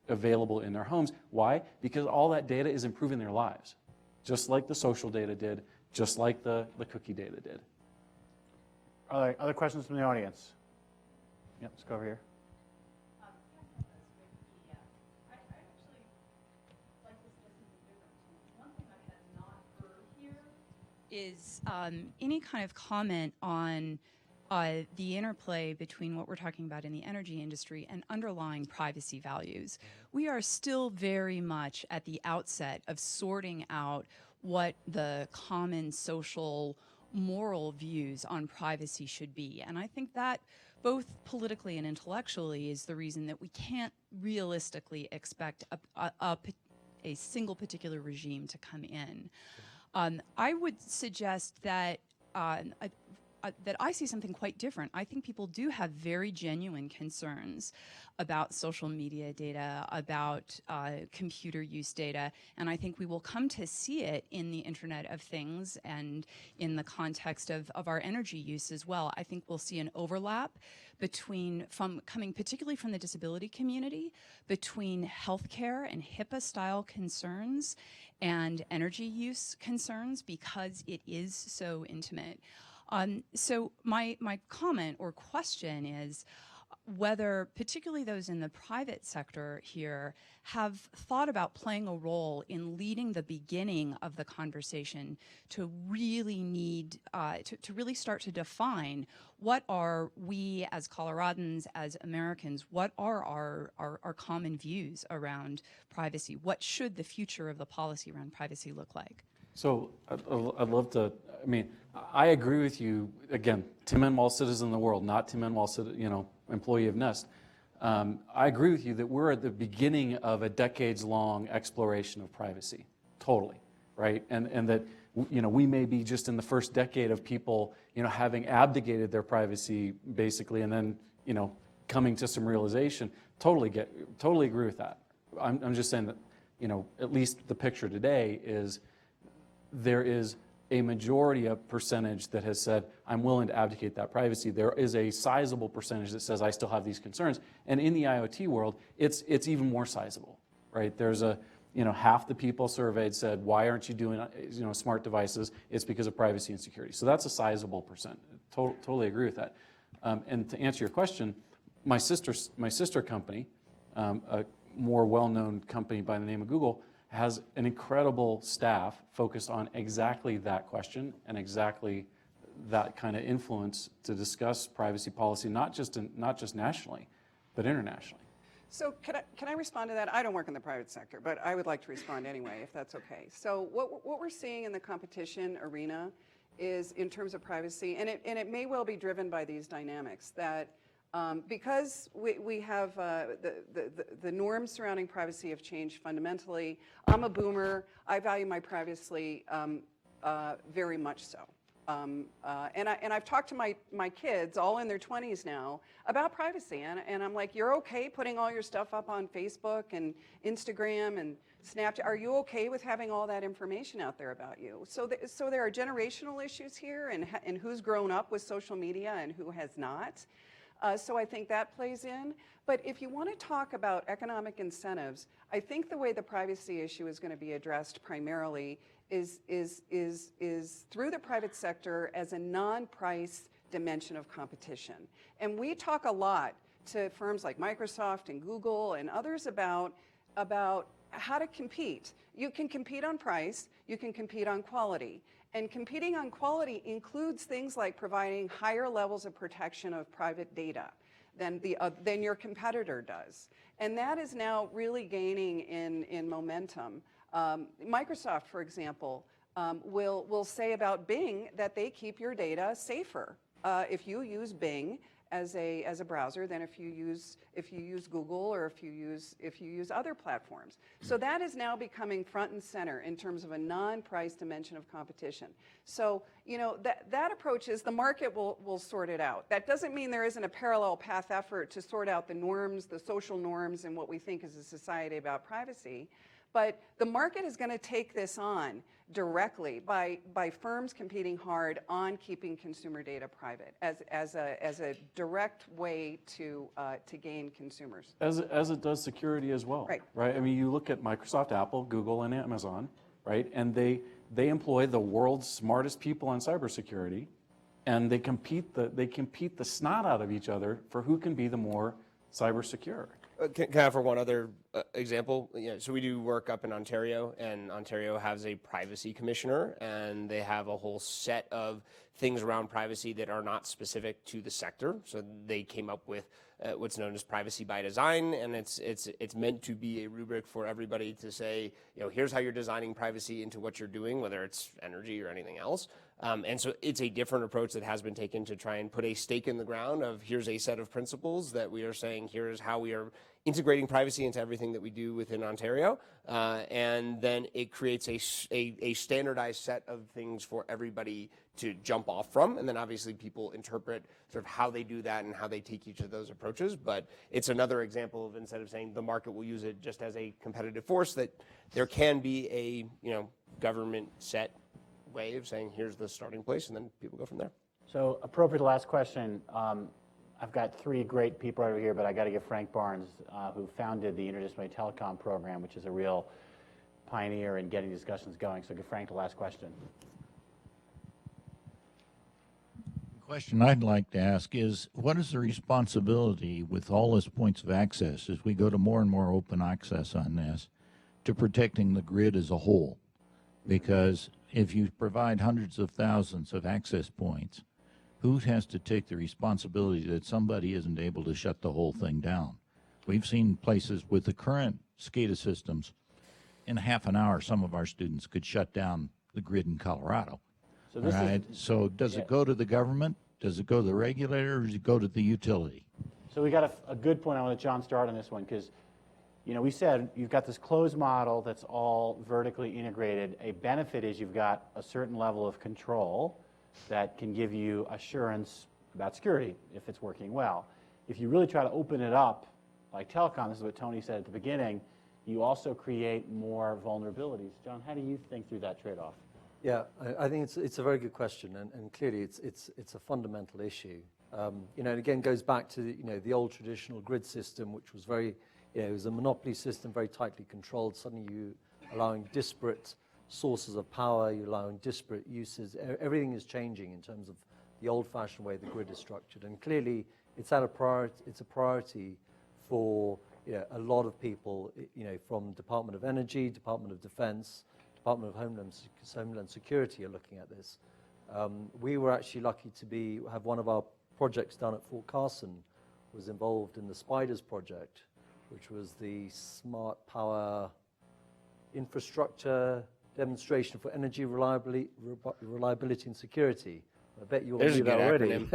Speaker 3: available in their homes. Why? Because all that data is improving their lives, just like the social data did, just like the cookie data did.
Speaker 2: Are there other questions from the audience? Yep, let's go over here.
Speaker 9: Is any kind of comment on the interplay between what we're talking about in the energy industry and underlying privacy values. We are still very much at the outset of sorting out what the common social moral views on privacy should be. And I think that both politically and intellectually is the reason that we can't realistically expect a single particular regime to come in. I would suggest that that I see something quite different. I think people do have very genuine concerns about social media data, about computer use data, and I think we will come to see it in the Internet of Things and in the context of our energy use as well. I think we'll see an overlap between, coming particularly from the disability community, between healthcare and HIPAA-style concerns and energy use concerns because it is so intimate. So my comment or question is whether particularly those in the private sector here have thought about playing a role in leading the beginning of the conversation to really to really start to define what are we as Coloradans, as Americans, what are our common views around privacy? What should the future of the policy around privacy look like?
Speaker 3: So I'd love to, I agree with you. Again, Tim Enwall, citizen of the world, not Tim Enwall, employee of Nest. I agree with you that we're at the beginning of a decades-long exploration of privacy, totally, right? And that, we may be just in the first decade of people, having abdicated their privacy, basically, and then, coming to some realization. Totally agree with that. I'm just saying that, at least the picture today is there is a majority, a percentage that has said, I'm willing to abdicate that privacy. There is a sizable percentage that says, I still have these concerns. And in the IoT world, it's even more sizable, right? There's half the people surveyed said, why aren't you doing, smart devices? It's because of privacy and security. So that's a sizable percent. Totally agree with that. And to answer your question, my sister company, a more well-known company by the name of Google, has an incredible staff focused on exactly that question and exactly that kind of influence to discuss privacy policy, not just nationally, but internationally.
Speaker 6: So can I respond to that? I don't work in the private sector, but I would like to respond anyway, if that's okay. So what we're seeing in the competition arena is, in terms of privacy, and it may well be driven by these dynamics, that because we have the norms surrounding privacy have changed fundamentally. I'm a boomer. I value my privacy very much so. And I've talked to my kids, all in their 20s now, about privacy. And I'm like, you're okay putting all your stuff up on Facebook and Instagram and Snapchat? Are you okay with having all that information out there about you? So there are generational issues here, and who's grown up with social media and who has not. So I think that plays in. But if you want to talk about economic incentives, I think the way the privacy issue is going to be addressed primarily is through the private sector as a non-price dimension of competition. And we talk a lot to firms like Microsoft and Google and others about how to compete. You can compete on price, you can compete on quality. And competing on quality includes things like providing higher levels of protection of private data than your competitor does. And that is now really gaining in momentum. Microsoft, for example, will say about Bing that they keep your data safer if you use Bing as a browser than if you use Google or if you use other platforms. So that is now becoming front and center in terms of a non-price dimension of competition. So that approach is the market will sort it out. That doesn't mean there isn't a parallel path effort to sort out the norms, the social norms, and what we think as a society about privacy. But the market is going to take this on directly by firms competing hard on keeping consumer data private as a direct way to gain consumers.
Speaker 3: As it does security as well.
Speaker 6: Right.
Speaker 3: I mean, you look at Microsoft, Apple, Google, and Amazon, right? And they employ the world's smartest people on cybersecurity, and they compete the snot out of each other for who can be the more cyber secure.
Speaker 4: Can I offer one other example? So we do work up in Ontario, and Ontario has a privacy commissioner, and they have a whole set of things around privacy that are not specific to the sector. So they came up with what's known as privacy by design, and it's meant to be a rubric for everybody to say, here's how you're designing privacy into what you're doing, whether it's energy or anything else. And so it's a different approach that has been taken to try and put a stake in the ground of here's a set of principles that we are saying here's how we are integrating privacy into everything that we do within Ontario, and then it creates a standardized set of things for everybody to jump off from, and then obviously people interpret sort of how they do that and how they take each of those approaches. But it's another example of, instead of saying the market will use it just as a competitive force, that there can be a government set way of saying here's the starting place, and then people go from there.
Speaker 2: So appropriate last question. I've got three great people over here, but I got to give Frank Barnes, who founded the Interdisciplinary Telecom Program, which is a real pioneer in getting discussions going. So give Frank the last question.
Speaker 10: The question I'd like to ask is, what is the responsibility with all these points of access as we go to more and more open access on this to protecting the grid as a whole? Because if you provide hundreds of thousands of access points, who has to take the responsibility that somebody isn't able to shut the whole thing down? We've seen places with the current SCADA systems, in half an hour, some of our students could shut down the grid in Colorado.
Speaker 2: So this
Speaker 10: So does it go to the government? Does it go to the regulator, or does it go to the utility?
Speaker 2: So we got a good point. I want to let John start on this one, because we said you've got this closed model that's all vertically integrated. A benefit is you've got a certain level of control that can give you assurance about security if it's working well. If you really try to open it up, like telecom, this is what Tony said at the beginning, you also create more vulnerabilities. John, how do you think through that trade-off?
Speaker 5: Yeah, I think it's a very good question, and clearly it's a fundamental issue. And again, goes back to the old traditional grid system, which was very, it was a monopoly system, very tightly controlled. Suddenly you allowing disparate sources of power, you're allowing disparate uses. Everything is changing in terms of the old-fashioned way the grid is structured, and clearly it's a priority for a lot of people, from Department of Energy, Department of Defense, Department of Homeland Security are looking at this. We were actually lucky to have one of our projects down at Fort Carson was involved in the SPIDERS project, which was the Smart Power Infrastructure Demonstration for Energy Reliability and Security. I bet you all knew that already.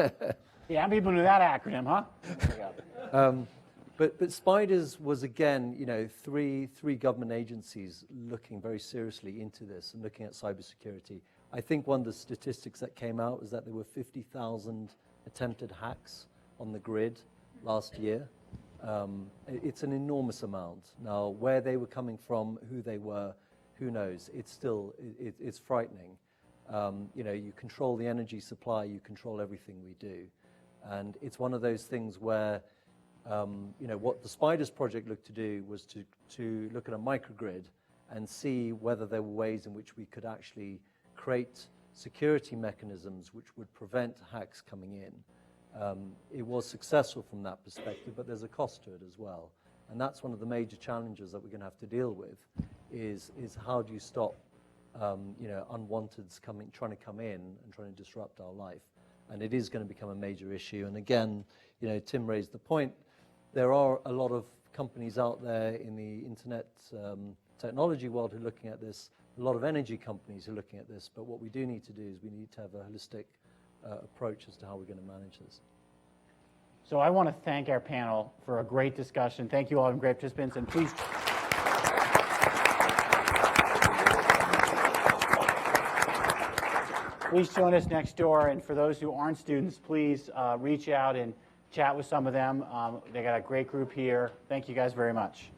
Speaker 2: Yeah, people knew that acronym, huh?
Speaker 5: But SPIDERS was, again, three government agencies looking very seriously into this and looking at cybersecurity. I think one of the statistics that came out was that there were 50,000 attempted hacks on the grid last year. It's an enormous amount. Now, where they were coming from, who they were, who knows? It's frightening. You control the energy supply, you control everything we do. And it's one of those things where, what the SPIDERS project looked to do was to look at a microgrid and see whether there were ways in which we could actually create security mechanisms which would prevent hacks coming in. It was successful from that perspective, but there's a cost to it as well. And that's one of the major challenges that we're going to have to deal with, is how do you stop unwanteds trying to come in and trying to disrupt our life. And it is going to become a major issue. And again, Tim raised the point, there are a lot of companies out there in the internet technology world who are looking at this, a lot of energy companies who are looking at this, but what we do need to do is we need to have a holistic approach as to how we're going to manage this.
Speaker 2: So I want to thank our panel for a great discussion. Thank you all, great participants, and please. Please join us next door, and for those who aren't students, please reach out and chat with some of them. They got a great group here. Thank you guys very much.